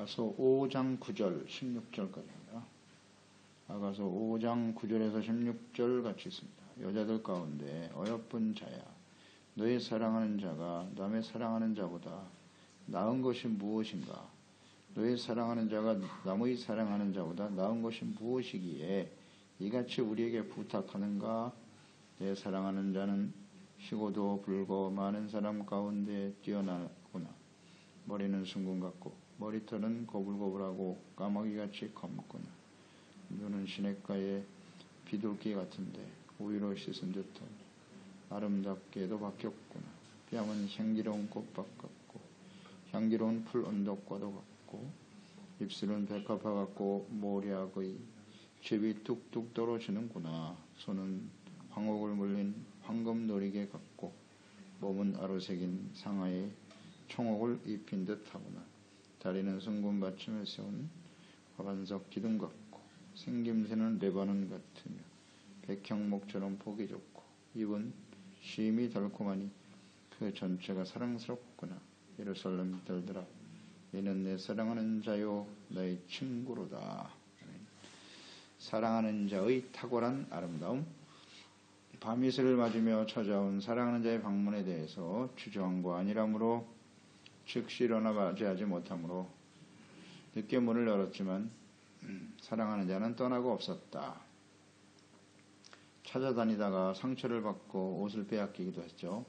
아가서 5장 9절 16절까지입니다. 아가서 5장 9절에서 16절 같이 있습니다. 여자들 가운데 어여쁜 자야, 너의 사랑하는 자가 남의 사랑하는 자보다 나은 것이 무엇인가? 너의 사랑하는 자가 남의 사랑하는 자보다 나은 것이 무엇이기에 이같이 우리에게 부탁하는가? 내 사랑하는 자는 희고도 붉고 많은 사람 가운데 뛰어나구나. 머리는 순금 같고 머리털은 고불고불하고 까마귀같이 검구나. 눈은 시냇가의 비둘기 같은데 우유로 씻은 듯하니 아름답게도 바뀌었구나. 뺨은 향기로운 꽃밭 같고 향기로운 풀 언덕과도 같고 입술은 백합화 같고 모략의 즙이 뚝뚝 떨어지는구나. 손은 황옥을 물린 황금 놀이개 같고 몸은 아로새긴 상하에 청옥을 입힌 듯하구나. 다리는 순금 받침에 세운 화반석 기둥 같고 생김새는 레바논 같으며 백향목처럼 보기 좋고 입은 심이 달콤하니 그 전체가 사랑스럽구나. 예루살렘 딸들아, 이는 내 사랑하는 자요 나의 친구로다. 사랑하는 자의 탁월한 아름다움. 밤이슬을 맞으며 찾아온 사랑하는 자의 방문에 대해서 주저함과 안일함으로 즉시 일어나 맞이하지 못하므로 늦게 문을 열었지만 사랑하는 자는 떠나고 없었다. 찾아다니다가 상처를 받고 옷을 빼앗기기도 했죠.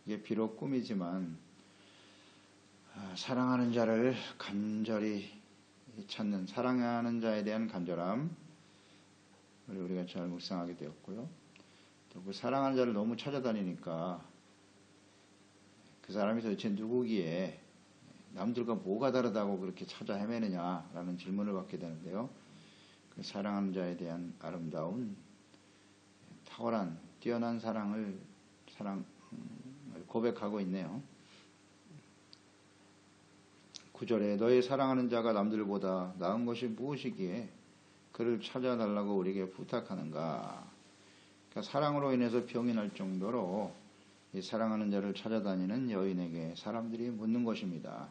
이게 비록 꿈이지만 사랑하는 자를 간절히 찾는 사랑하는 자에 대한 간절함 우리가 잘 묵상하게 되었고요. 또 그 사랑하는 자를 너무 찾아다니니까 그 사람이 도대체 누구기에 남들과 뭐가 다르다고 그렇게 찾아 헤매느냐라는 질문을 받게 되는데요. 그 사랑하는 자에 대한 아름다운 탁월한 뛰어난 사랑을 고백하고 있네요. 9절에 너의 사랑하는 자가 남들보다 나은 것이 무엇이기에 그를 찾아달라고 우리에게 부탁하는가? 그러니까 사랑으로 인해서 병이 날 정도로 이 사랑하는 자를 찾아다니는 여인에게 사람들이 묻는 것입니다.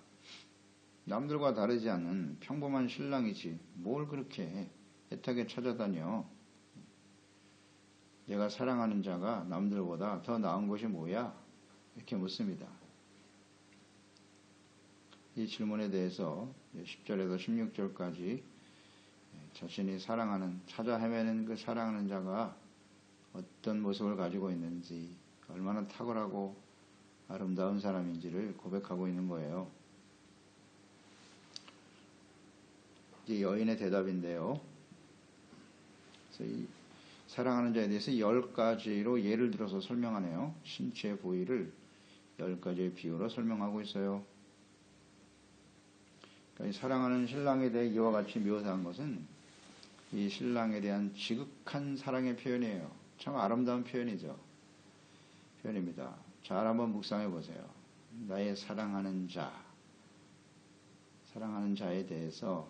남들과 다르지 않은 평범한 신랑이지 뭘 그렇게 애타게 찾아다녀? 내가 사랑하는 자가 남들보다 더 나은 것이 뭐야? 이렇게 묻습니다. 이 질문에 대해서 10절에서 16절까지 자신이 사랑하는, 찾아 헤매는 그 사랑하는 자가 어떤 모습을 가지고 있는지, 얼마나 탁월하고 아름다운 사람인지를 고백하고 있는 거예요. 이제 여인의 대답인데요. 그래서 이 사랑하는 자에 대해서 10가지로 예를 들어서 설명하네요. 신체 부위를 10가지의 비유로 설명하고 있어요. 그러니까 이 사랑하는 신랑에 대해 이와 같이 묘사한 것은 이 신랑에 대한 지극한 사랑의 표현이에요. 참 아름다운 표현입니다. 잘 한번 묵상해 보세요. 나의 사랑하는 자에 대해서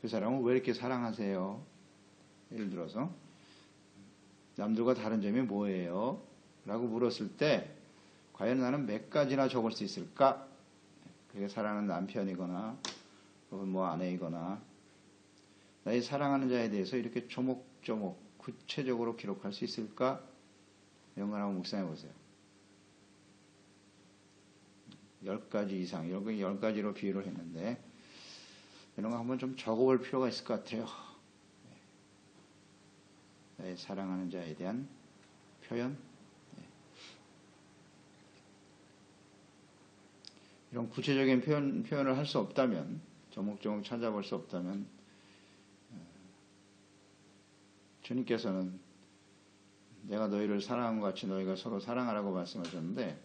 그 사람은 왜 이렇게 사랑하세요? 예를 들어서 남들과 다른 점이 뭐예요? 라고 물었을 때 과연 나는 몇 가지나 적을 수 있을까? 그게 사랑하는 남편이거나 혹은 뭐 아내이거나 나의 사랑하는 자에 대해서 이렇게 조목조목 구체적으로 기록할 수 있을까? 이런 걸 한번 묵상해 보세요. 10가지 이상, 10가지로 비유를 했는데 이런 거 한번 좀 적어볼 필요가 있을 것 같아요. 나의 사랑하는 자에 대한 표현. 이런 구체적인 표현을 할 수 없다면, 조목조목 찾아볼 수 없다면, 주님께서는 내가 너희를 사랑한 것 같이 너희가 서로 사랑하라고 말씀하셨는데,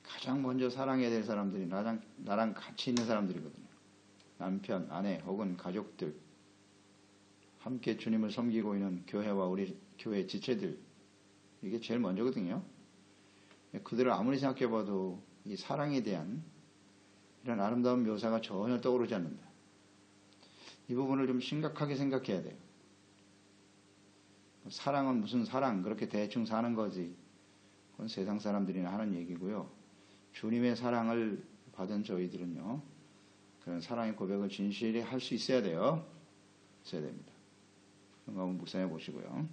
가장 먼저 사랑해야 될 사람들이 나랑 같이 있는 사람들이거든요. 남편, 아내 혹은 가족들, 함께 주님을 섬기고 있는 교회와 우리 교회 지체들, 이게 제일 먼저거든요. 그들을 아무리 생각해봐도 이 사랑에 대한 이런 아름다운 묘사가 전혀 떠오르지 않는다. 이 부분을 좀 심각하게 생각해야 돼요. 사랑은 무슨 사랑, 그렇게 대충 사는 거지. 그건 세상 사람들이나 하는 얘기고요. 주님의 사랑을 받은 저희들은요, 그런 사랑의 고백을 진실히 할 수 있어야 돼요. 있어야 됩니다. 그런 거 한번 묵상해 보시고요.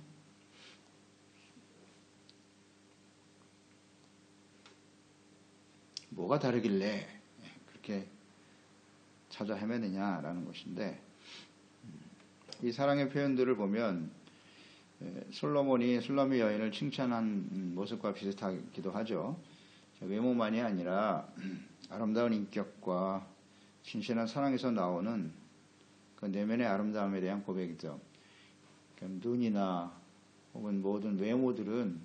뭐가 다르길래 그렇게 찾아 헤매느냐라는 것인데, 이 사랑의 표현들을 보면 솔로몬이 술람미 여인을 칭찬한 모습과 비슷하기도 하죠. 외모만이 아니라 아름다운 인격과 진실한 사랑에서 나오는 그 내면의 아름다움에 대한 고백이죠. 눈이나 혹은 모든 외모들은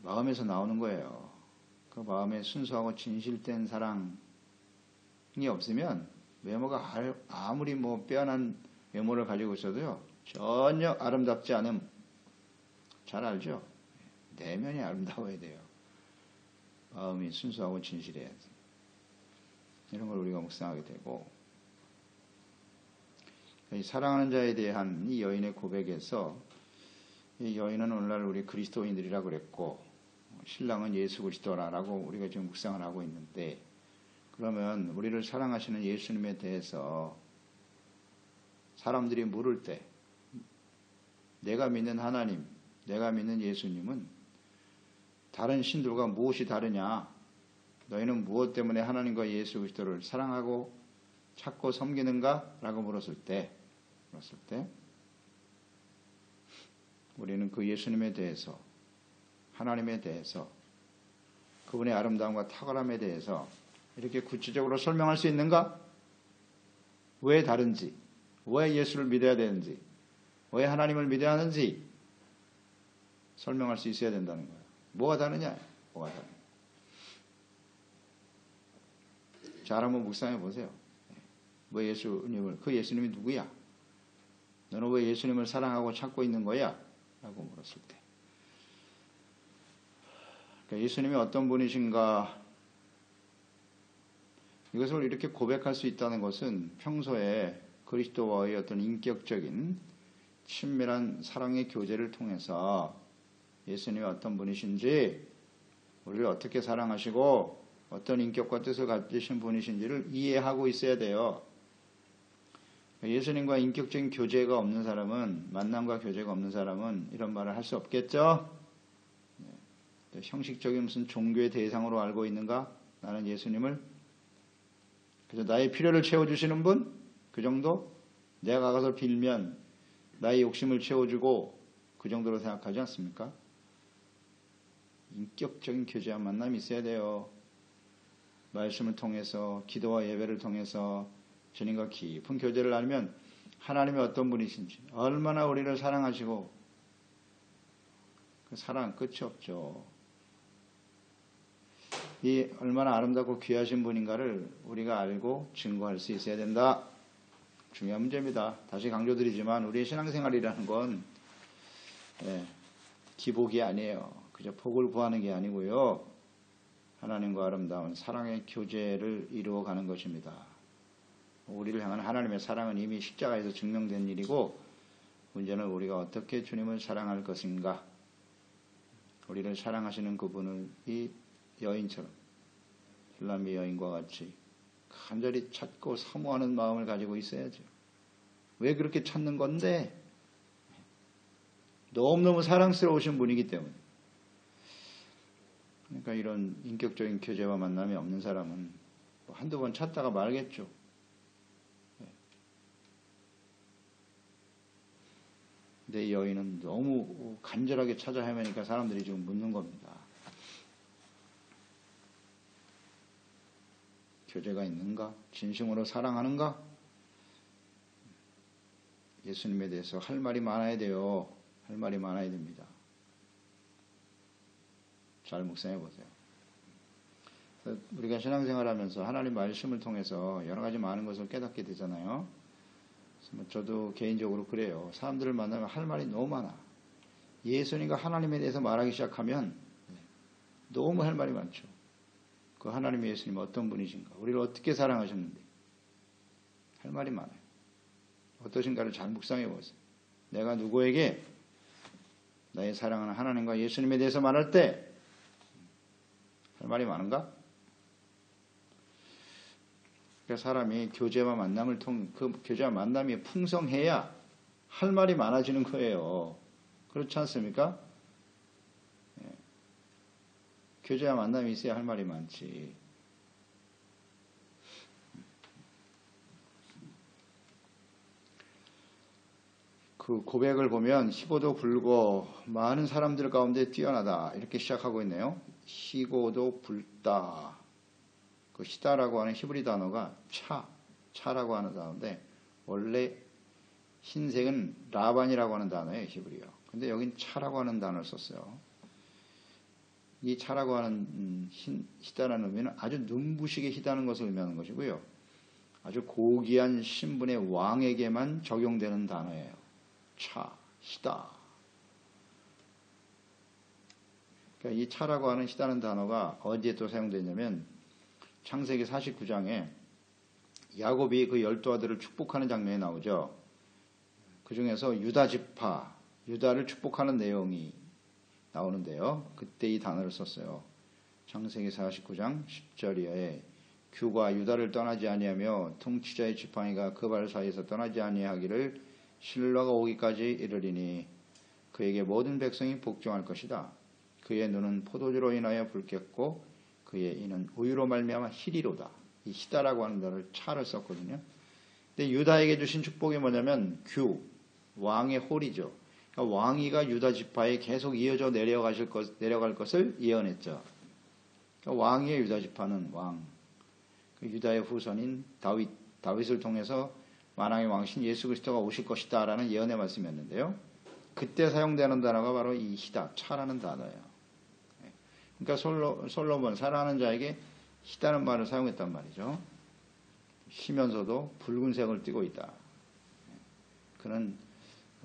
마음에서 나오는 거예요. 그 마음에 순수하고 진실된 사랑이 없으면 외모가 아무리 빼어난 외모를 가지고 있어도요, 전혀 아름답지 않음. 잘 알죠? 내면이 아름다워야 돼요. 마음이 순수하고 진실해야 돼. 이런 걸 우리가 묵상하게 되고, 이 사랑하는 자에 대한 이 여인의 고백에서, 이 여인은 오늘날 우리 그리스도인들이라고 그랬고 신랑은 예수 그리스도라고 우리가 지금 묵상을 하고 있는데, 그러면 우리를 사랑하시는 예수님에 대해서 사람들이 물을 때 내가 믿는 하나님, 내가 믿는 예수님은 다른 신들과 무엇이 다르냐? 너희는 무엇 때문에 하나님과 예수 그리스도를 사랑하고 찾고 섬기는가? 라고 물었을 때 우리는 그 예수님에 대해서, 하나님에 대해서, 그분의 아름다움과 탁월함에 대해서 이렇게 구체적으로 설명할 수 있는가? 왜 다른지, 왜 예수를 믿어야 되는지, 왜 하나님을 믿어야 하는지 설명할 수 있어야 된다는 거예요. 뭐가 다르냐? 뭐가 다르냐? 잘 한번 묵상해 보세요. 왜 예수님을, 그 예수님이 누구야? 너는 왜 예수님을 사랑하고 찾고 있는 거야? 라고 물었을 때, 그러니까 예수님이 어떤 분이신가, 이것을 이렇게 고백할 수 있다는 것은 평소에 그리스도와의 어떤 인격적인 친밀한 사랑의 교제를 통해서 예수님이 어떤 분이신지, 우리를 어떻게 사랑하시고 어떤 인격과 뜻을 가지신 분이신지를 이해하고 있어야 돼요. 예수님과 인격적인 교제가 없는 사람은, 만남과 교제가 없는 사람은 이런 말을 할 수 없겠죠. 형식적인 무슨 종교의 대상으로 알고 있는가? 나는 예수님을 그래서 나의 필요를 채워주시는 분? 그 정도? 내가 가서 빌면 나의 욕심을 채워주고 그 정도로 생각하지 않습니까? 인격적인 교제와 만남이 있어야 돼요. 말씀을 통해서, 기도와 예배를 통해서 주님과 깊은 교제를 나누면 하나님이 어떤 분이신지, 얼마나 우리를 사랑하시고, 그 사랑 끝이 없죠. 이 얼마나 아름답고 귀하신 분인가를 우리가 알고 증거할 수 있어야 된다. 중요한 문제입니다. 다시 강조드리지만 우리의 신앙생활이라는 건 기복이 아니에요. 그저 복을 구하는 게 아니고요, 하나님과 아름다운 사랑의 교제를 이루어가는 것입니다. 우리를 향한 하나님의 사랑은 이미 십자가에서 증명된 일이고, 문제는 우리가 어떻게 주님을 사랑할 것인가. 우리를 사랑하시는 그분을 이 여인처럼, 술람미 여인과 같이 간절히 찾고 사모하는 마음을 가지고 있어야죠. 왜 그렇게 찾는 건데? 너무너무 사랑스러우신 분이기 때문에. 그러니까 이런 인격적인 교제와 만남이 없는 사람은 한두 번 찾다가 말겠죠. 근데 이 여인은 너무 간절하게 찾아 헤매니까 사람들이 지금 묻는 겁니다. 교제가 있는가? 진심으로 사랑하는가? 예수님에 대해서 할 말이 많아야 돼요. 할 말이 많아야 됩니다. 잘 묵상해 보세요. 우리가 신앙생활하면서 하나님 말씀을 통해서 여러 가지 많은 것을 깨닫게 되잖아요. 저도 개인적으로 그래요. 사람들을 만나면 할 말이 너무 많아. 예수님과 하나님에 대해서 말하기 시작하면 너무 할 말이 많죠. 그 하나님 예수님 어떤 분이신가, 우리를 어떻게 사랑하셨는데, 할 말이 많아요. 어떠신가를 잘 묵상해 보세요. 내가 누구에게 나의 사랑하는 하나님과 예수님에 대해서 말할 때 할 말이 많은가? 그러니까 사람이 교제와 만남을 그 교제와 만남이 풍성해야 할 말이 많아지는 거예요. 그렇지 않습니까? 예. 교제와 만남이 있어야 할 말이 많지. 그 고백을 보면 희고도 붉고 많은 사람들 가운데 뛰어나다 이렇게 시작하고 있네요. 희고도 붉다. 그 희다라고 하는 히브리 단어가 차라고 하는 단어인데 원래 흰색은 라반이라고 하는 단어예요, 히브리어. 근데 여긴 차라고 하는 단어를 썼어요. 이 차라고 하는 희다라는 의미는 아주 눈부시게 희다는 것을 의미하는 것이고요. 아주 고귀한 신분의 왕에게만 적용되는 단어예요. 희다. 그러니까 이 차라고 하는 희다는 단어가 어디에 또 사용되냐면 창세기 49장에 야곱이 그 12아들을 축복하는 장면이 나오죠. 그 중에서 유다 지파, 유다를 축복하는 내용이 나오는데요. 그때 이 단어를 썼어요. 창세기 49장 10절 이하에 규가 유다를 떠나지 아니하며 통치자의 지팡이가 그 발 사이에서 떠나지 아니하기를 신라가 오기까지 이르리니 그에게 모든 백성이 복종할 것이다. 그의 눈은 포도주로 인하여 붉겠고 그의 이는 우유로 말미암아 희리로다. 이 희다라고 하는 단어를 차를 썼거든요. 근데 유다에게 주신 축복이 뭐냐면 왕의 홀이죠. 그러니까 왕위가 유다 지파에 계속 이어져 내려갈 것을 예언했죠. 그러니까 왕위의 유다 지파는 왕. 그 유다의 후손인 다윗을 통해서 만왕의 왕신 예수 그리스도가 오실 것이다 라는 예언의 말씀이었는데요. 그때 사용되는 단어가 바로 이 희다, 차라는 단어예요. 그러니까 솔로몬, 사랑하는 자에게 희다는 말을 사용했단 말이죠. 희면서도 붉은색을 띠고 있다. 그는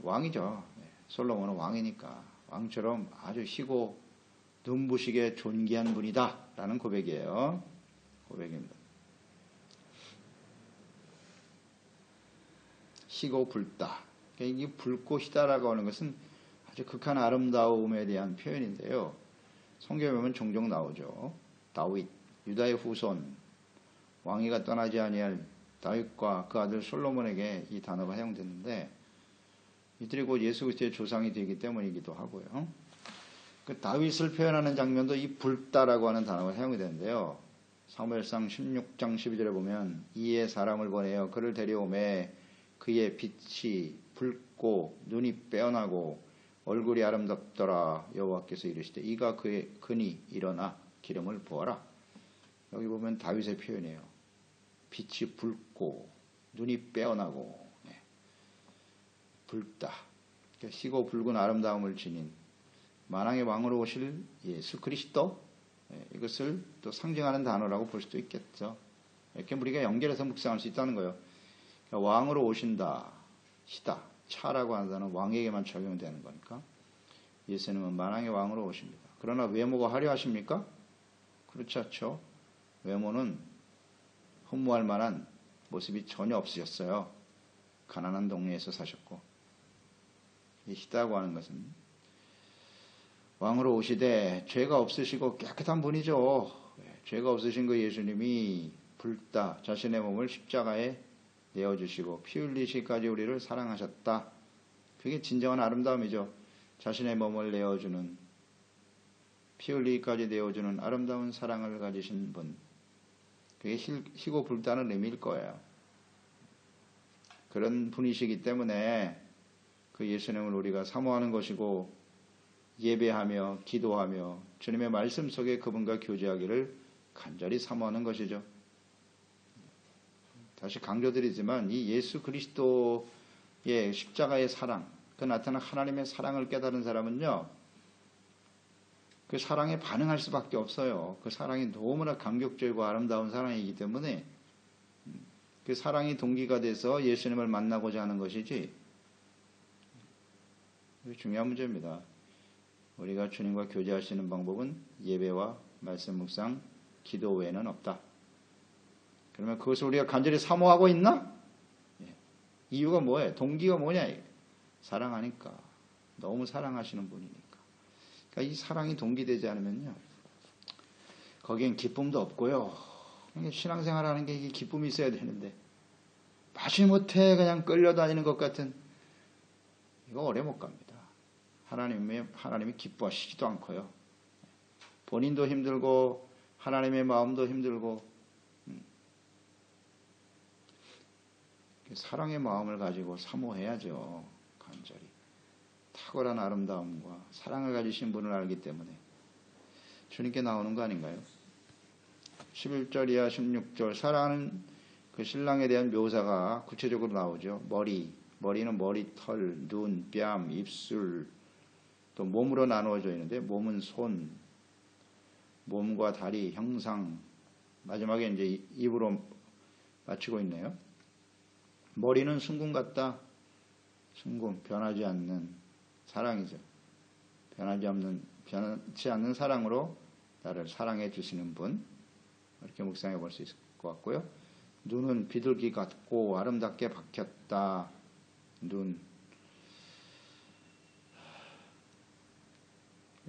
왕이죠. 솔로몬은 왕이니까 왕처럼 아주 희고 눈부시게 존귀한 분이다 라는 고백이에요. 고백입니다. 희고 붉다. 그러니까 이 붉고 희다라고 하는 것은 아주 극한 아름다움에 대한 표현인데요. 성경에 보면 종종 나오죠. 다윗, 유다의 후손, 왕위가 떠나지 아니할 다윗과 그 아들 솔로몬에게 이 단어가 사용됐는데 이들이 곧 예수 그리스도의 조상이 되기 때문이기도 하고요. 그 다윗을 표현하는 장면도 이 붉다라고 하는 단어가 사용이 되는데요. 사무엘상 16장 12절에 보면 이에 사람을 보내어 그를 데려오매 그의 빛이 붉고 눈이 빼어나고 얼굴이 아름답더라. 여호와께서 이르시되 이가 그니 일어나 기름을 부어라. 여기 보면 다윗의 표현이에요. 빛이 붉고 눈이 빼어나고 붉다. 그러니까 희고 붉은 아름다움을 지닌 만왕의 왕으로 오실 예수 그리스도, 이것을 또 상징하는 단어라고 볼 수도 있겠죠. 이렇게 우리가 연결해서 묵상할 수 있다는 거예요. 그러니까 왕으로 오신다, 희다, 차라고 하는 단어는 왕에게만 적용되는 거니까 예수님은 만왕의 왕으로 오십니다. 그러나 외모가 화려하십니까? 그렇지 않죠. 외모는 흠모할 만한 모습이 전혀 없으셨어요. 가난한 동네에서 사셨고, 이 희다고 하는 것은 왕으로 오시되 죄가 없으시고 깨끗한 분이죠. 죄가 없으신 그 예수님이 붉다 자신의 몸을 십자가에 내어주시고 피 흘리시기까지 우리를 사랑하셨다. 그게 진정한 아름다움이죠. 자신의 몸을 내어주는, 피 흘리기까지 내어주는 아름다운 사랑을 가지신 분. 그게 희고 붉다는 의미일 거예요. 그런 분이시기 때문에 그 예수님을 우리가 사모하는 것이고 예배하며 기도하며 주님의 말씀 속에 그분과 교제하기를 간절히 사모하는 것이죠. 다시 강조드리지만 이 예수 그리스도의 십자가의 사랑, 그 나타난 하나님의 사랑을 깨달은 사람은요, 그 사랑에 반응할 수밖에 없어요. 그 사랑이 너무나 감격적이고 아름다운 사랑이기 때문에 그 사랑이 동기가 돼서 예수님을 만나고자 하는 것이지, 중요한 문제입니다. 우리가 주님과 교제할 수 있는 방법은 예배와 말씀 묵상, 기도 외에는 없다. 그러면 그것을 우리가 간절히 사모하고 있나? 이유가 뭐예요? 동기가 뭐냐? 사랑하니까. 너무 사랑하시는 분이니까. 그러니까 이 사랑이 동기되지 않으면요, 거기엔 기쁨도 없고요, 신앙생활하는 게 이게 기쁨이 있어야 되는데 마지못해 그냥 끌려다니는 것 같은 이거 오래 못 갑니다. 하나님이 기뻐하시지도 않고요. 본인도 힘들고 하나님의 마음도 힘들고 사랑의 마음을 가지고 사모해야죠. 간절히 탁월한 아름다움과 사랑을 가지신 분을 알기 때문에 주님께 나오는 거 아닌가요? 11절 이하 16절 사랑하는 그 신랑에 대한 묘사가 구체적으로 나오죠. 머리는 머리털, 눈, 뺨, 입술, 또 몸으로 나누어져 있는데 몸은 손, 몸과 다리, 형상, 마지막에 이제 입으로 마치고 있네요. 머리는 순금 같다. 순금, 변하지 않는 사랑이죠. 변하지 않는 사랑으로 나를 사랑해 주시는 분. 이렇게 묵상해 볼 수 있을 것 같고요. 눈은 비둘기 같고 아름답게 박혔다. 눈.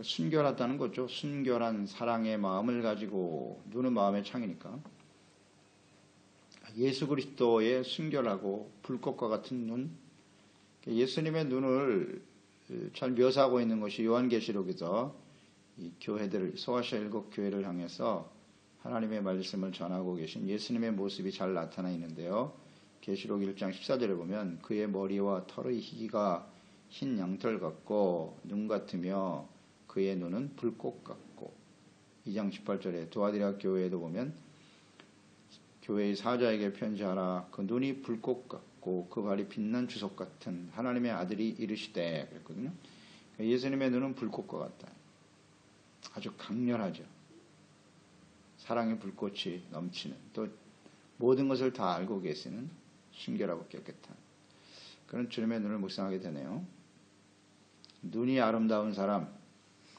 순결하다는 거죠. 순결한 사랑의 마음을 가지고 눈은 마음의 창이니까. 예수 그리스도의 순결하고 불꽃과 같은 눈. 예수님의 눈을 잘 묘사하고 있는 것이 요한계시록에서 이 교회들을 소아시아 7교회를 향해서 하나님의 말씀을 전하고 계신 예수님의 모습이 잘 나타나 있는데요. 계시록 1장 14절에 보면 그의 머리와 털의 희기가 흰 양털 같고 눈 같으며 그의 눈은 불꽃 같고 2장 18절에 두아디라 교회에도 보면 교회의 사자에게 편지하라 그 눈이 불꽃 같고 그 발이 빛난 주석 같은 하나님의 아들이 이르시되 그랬거든요. 예수님의 눈은 불꽃과 같다. 아주 강렬하죠. 사랑의 불꽃이 넘치는 또 모든 것을 다 알고 계시는 순결하고 깨끗한 그런 주님의 눈을 묵상하게 되네요. 눈이 아름다운 사람,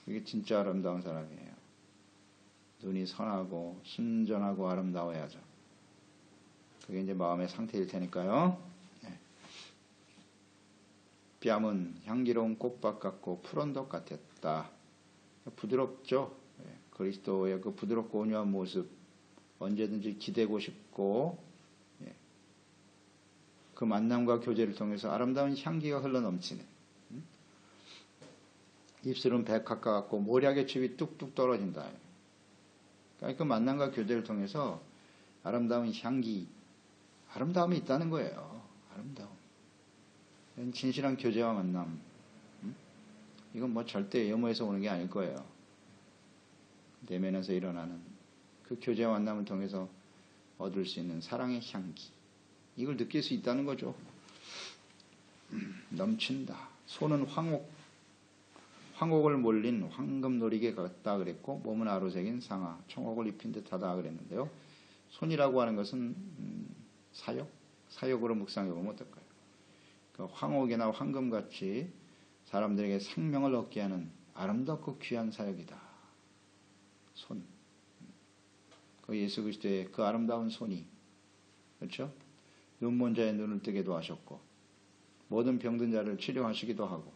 그게 진짜 아름다운 사람이에요. 눈이 선하고 순전하고 아름다워야죠. 그게 이제 마음의 상태일 테니까요. 네. 뺨은 향기로운 꽃밭 같고 푸른 덕 같았다. 부드럽죠. 네. 그리스도의 그 부드럽고 온유한 모습 언제든지 기대고 싶고 네. 그 만남과 교제를 통해서 아름다운 향기가 흘러넘치는 입술은 백합과 같고 모략의 즙이 뚝뚝 떨어진다. 그러니까 그 만남과 교제를 통해서 아름다운 향기 아름다움이 있다는 거예요. 아름다움. 진실한 교제와 만남. 이건 뭐 절대 염호에서 오는 게 아닐 거예요. 내면에서 일어나는 그 교제와 만남을 통해서 얻을 수 있는 사랑의 향기. 이걸 느낄 수 있다는 거죠. 넘친다. 손은 황옥을 몰린 황금놀이개 같다 그랬고 몸은 아로새긴 상아, 청옥을 입힌 듯하다 그랬는데요. 손이라고 하는 것은 사역으로 묵상해 보면 어떨까요? 그 황옥이나 황금같이 사람들에게 생명을 얻게 하는 아름답고 귀한 사역이다. 손. 그 예수 그리스도의 그 아름다운 손이 그렇죠? 눈먼 자의 눈을 뜨게도 하셨고 모든 병든 자를 치료하시기도 하고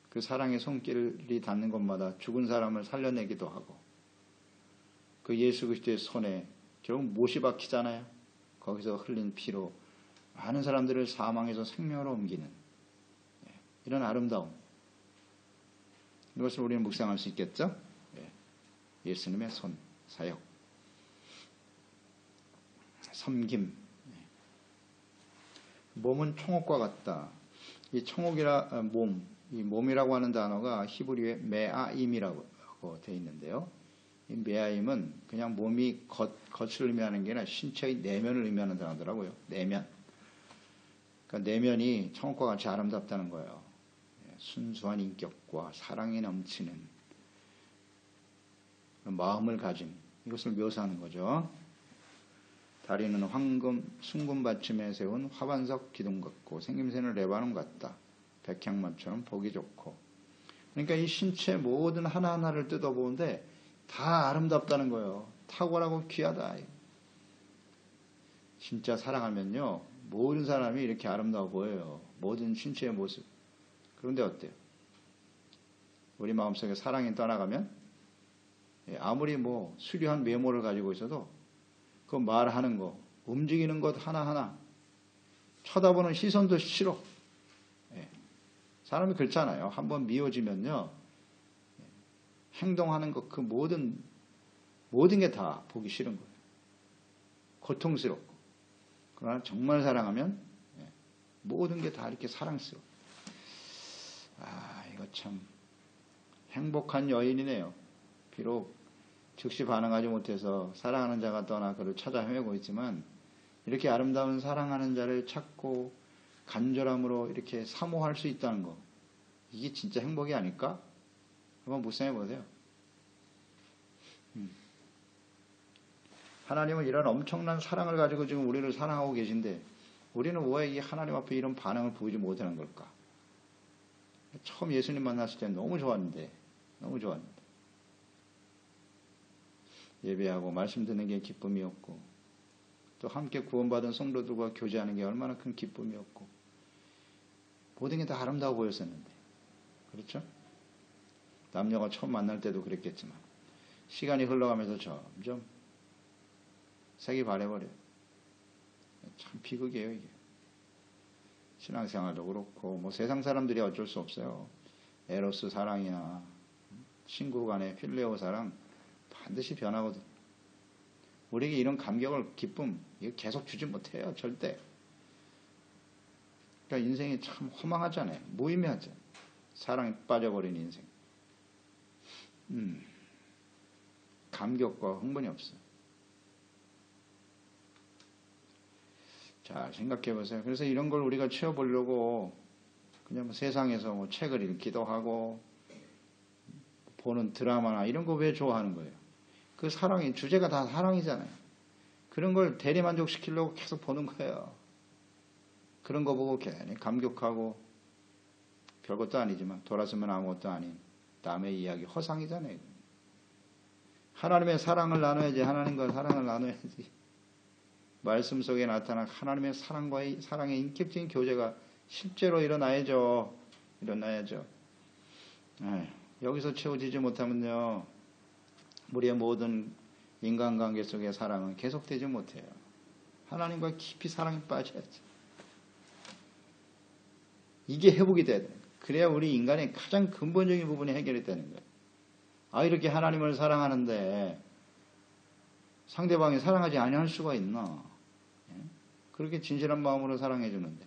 그 사랑의 손길이 닿는 곳마다 죽은 사람을 살려내기도 하고 그 예수 그리스도의 손에 결국 못이 박히잖아요. 거기서 흘린 피로 많은 사람들을 사망에서 생명으로 옮기는 이런 아름다움. 이것을 우리는 묵상할 수 있겠죠? 예수님의 손, 사역. 섬김. 몸은 청옥과 같다. 이 청옥이라 이 몸이라고 하는 단어가 히브리어에 메아임이라고 되어 있는데요. 이 메아임은 그냥 몸이 겉을 의미하는 게 아니라 신체의 내면을 의미하는 단어더라고요. 내면. 그러니까 내면이 청옥과 같이 아름답다는 거예요. 순수한 인격과 사랑이 넘치는 마음을 가진 이것을 묘사하는 거죠. 다리는 순금 받침에 세운 화반석 기둥 같고 생김새는 레바논 같다. 백향만처럼 보기 좋고. 그러니까 이 신체 모든 하나하나를 뜯어보는데 다 아름답다는 거예요. 탁월하고 귀하다. 진짜 사랑하면요. 모든 사람이 이렇게 아름다워 보여요. 모든 신체의 모습. 그런데 어때요? 우리 마음속에 사랑이 떠나가면 아무리 뭐 수려한 외모를 가지고 있어도 그 말하는 거, 움직이는 것 하나하나, 쳐다보는 시선도 싫어. 사람이 그렇잖아요. 한번 미워지면요, 행동하는 것, 그 모든 게 다 보기 싫은 거예요. 고통스럽고. 그러나 정말 사랑하면 모든 게 다 이렇게 사랑스러워. 이거 참 행복한 여인이네요. 비록 즉시 반응하지 못해서 사랑하는 자가 떠나 그를 찾아 헤매고 있지만, 이렇게 아름다운 사랑하는 자를 찾고 간절함으로 이렇게 사모할 수 있다는 거, 이게 진짜 행복이 아닐까? 한번 묵상해 보세요. 하나님은 이런 엄청난 사랑을 가지고 지금 우리를 사랑하고 계신데, 우리는 왜 이 하나님 앞에 이런 반응을 보이지 못하는 걸까? 처음 예수님 만났을 때 너무 좋았는데, 예배하고 말씀 듣는 게 기쁨이었고, 또 함께 구원받은 성도들과 교제하는 게 얼마나 큰 기쁨이었고, 모든 게 다 아름다워 보였었는데, 그렇죠? 남녀가 처음 만날 때도 그랬겠지만, 시간이 흘러가면서 점점 색이 바래버려요. 참 비극이에요, 이게. 신앙생활도 그렇고, 뭐 세상 사람들이 어쩔 수 없어요. 에로스 사랑이나 친구 간의 필레오 사랑 반드시 변하거든. 우리에게 이런 감격을, 기쁨, 이거 계속 주지 못해요, 절대. 그러니까 인생이 참 허망하잖아요. 무의미하죠. 사랑에 빠져버린 인생. 감격과 흥분이 없어요. 자, 생각해 보세요. 그래서 이런 걸 우리가 채워보려고 그냥 뭐 세상에서 뭐 책을 읽기도 하고 보는 드라마나 이런 거 왜 좋아하는 거예요? 그 사랑이, 주제가 다 사랑이잖아요. 그런 걸 대리만족시키려고 계속 보는 거예요. 그런 거 보고 괜히 감격하고, 별것도 아니지만 돌아서면 아무것도 아닌 남의 이야기, 허상이잖아요. 하나님의 사랑을 나눠야지. 하나님과 사랑을 나눠야지. 말씀 속에 나타난 하나님의 사랑의 인격적인 교제가 실제로 일어나야죠. 여기서 채워지지 못하면요, 우리의 모든 인간관계 속의 사랑은 계속되지 못해요. 하나님과 깊이 사랑에 빠져야지. 이게 회복이 돼야 돼요. 그래야 우리 인간의 가장 근본적인 부분이 해결이 되는 거예요. 이렇게 하나님을 사랑하는데 상대방이 사랑하지 아니할 수가 있나? 그렇게 진실한 마음으로 사랑해 주는데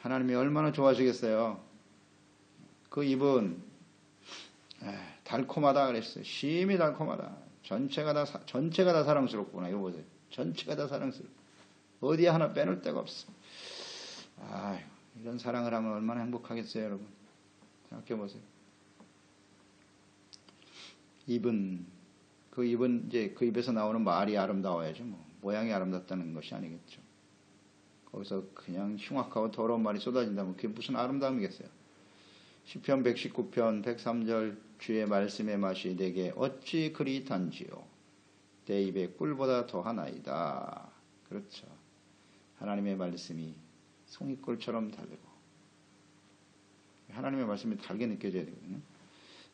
하나님이 얼마나 좋아하시겠어요? 그 입은 달콤하다 그랬어요. 심히 달콤하다. 전체가 다 사랑스럽구나. 이거 보세요. 전체가 다 사랑스럽고 어디에 하나 빼놓을 데가 없어. 이런 사랑을 하면 얼마나 행복하겠어요, 여러분. 생각해 보세요. 그 입은 이제 그 입에서 나오는 말이 아름다워야죠. 뭐 모양이 아름답다는 것이 아니겠죠. 거기서 그냥 흉악하고 더러운 말이 쏟아진다면 그게 무슨 아름다움이겠어요. 시편 119편 103절, 주의 말씀의 맛이 내게 어찌 그리 단지요. 내 입에 꿀보다 더하나이다. 그렇죠. 하나님의 말씀이 송이꿀처럼 달고, 하나님의 말씀이 달게 느껴져야 되거든요.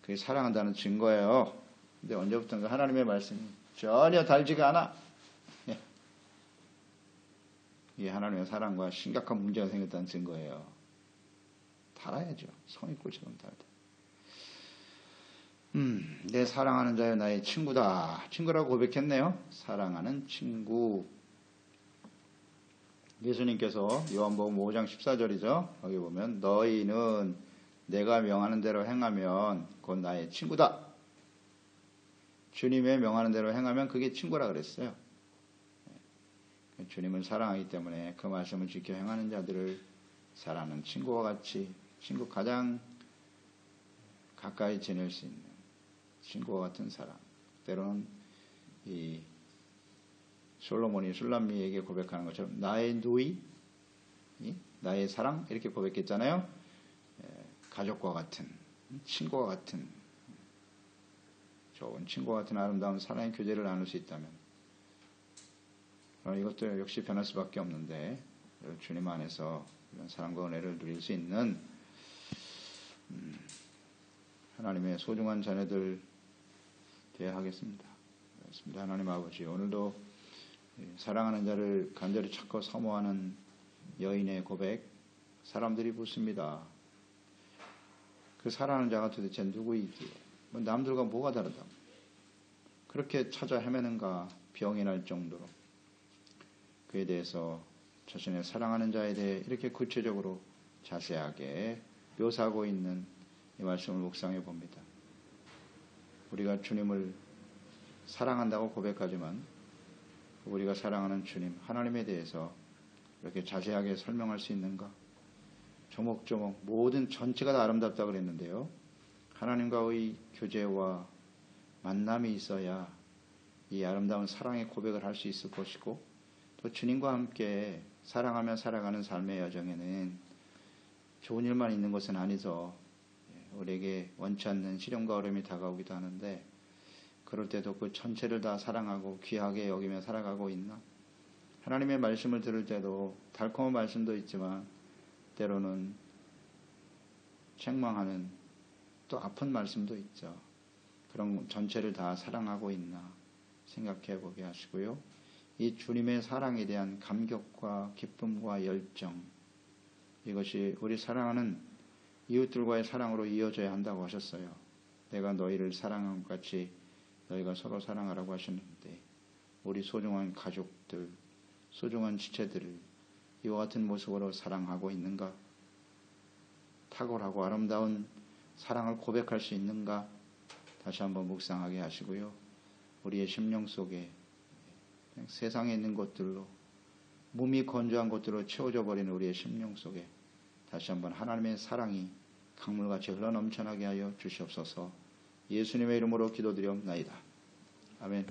그게 사랑한다는 증거예요. 근데 언제부턴가 하나님의 말씀이 전혀 달지가 않아. 이게 하나님의 사랑과 심각한 문제가 생겼다는 증거예요. 달아야죠. 송이꿀처럼 달다. 내 사랑하는 자여 나의 친구다. 친구라고 고백했네요. 사랑하는 친구. 예수님께서 요한복음 5장 14절이죠. 거기 보면 너희는 내가 명하는 대로 행하면 그건 나의 친구다. 주님의 명하는 대로 행하면 그게 친구라 그랬어요. 주님을 사랑하기 때문에 그 말씀을 지켜 행하는 자들을 사랑하는 친구와 같이, 친구 가장 가까이 지낼 수 있는 친구와 같은 사랑. 때로는 이 솔로몬이 술람미에게 고백하는 것처럼 나의 누이, 나의 사랑 이렇게 고백했잖아요. 가족과 같은, 친구와 같은, 좋은 친구와 같은 아름다운 사랑의 교제를 나눌 수 있다면 이것도 역시 변할 수밖에 없는데, 주님 안에서 이런 사랑과 은혜를 누릴 수 있는 하나님의 소중한 자녀들 되어야 하겠습니다. 그렇습니다. 하나님 아버지, 오늘도 사랑하는 자를 간절히 찾고 사모하는 여인의 고백, 사람들이 묻습니다. 그 사랑하는 자가 도대체 누구이기에? 남들과 뭐가 다르다? 그렇게 찾아 헤매는가 병이 날 정도로 그에 대해서 자신의 사랑하는 자에 대해 이렇게 구체적으로 자세하게 묘사하고 있는 이 말씀을 묵상해 봅니다. 우리가 주님을 사랑한다고 고백하지만 우리가 사랑하는 주님 하나님에 대해서 이렇게 자세하게 설명할 수 있는가? 조목조목 모든 전체가 다 아름답다고 그랬는데요. 하나님과의 교제와 만남이 있어야 이 아름다운 사랑의 고백을 할 수 있을 것이고, 또 주님과 함께 사랑하며 살아가는 삶의 여정에는 좋은 일만 있는 것은 아니죠. 우리에게 원치 않는 시련과 어려움이 다가오기도 하는데, 그럴 때도 그 전체를 다 사랑하고 귀하게 여기며 살아가고 있나? 하나님의 말씀을 들을 때도 달콤한 말씀도 있지만 때로는 책망하는 또 아픈 말씀도 있죠. 그런 전체를 다 사랑하고 있나 생각해 보게 하시고요. 이 주님의 사랑에 대한 감격과 기쁨과 열정, 이것이 우리 사랑하는 이웃들과의 사랑으로 이어져야 한다고 하셨어요. 내가 너희를 사랑한 것 같이 너희가 서로 사랑하라고 하셨는데, 우리 소중한 가족들, 소중한 지체들을 이와 같은 모습으로 사랑하고 있는가? 탁월하고 아름다운 사랑을 고백할 수 있는가? 다시 한번 묵상하게 하시고요. 우리의 심령 속에 세상에 있는 것들로, 몸이 건조한 것들로 채워져 버리는 우리의 심령 속에 다시 한번 하나님의 사랑이 강물같이 흘러넘쳐나게 하여 주시옵소서. 예수님의 이름으로 기도드리옵나이다. 아멘.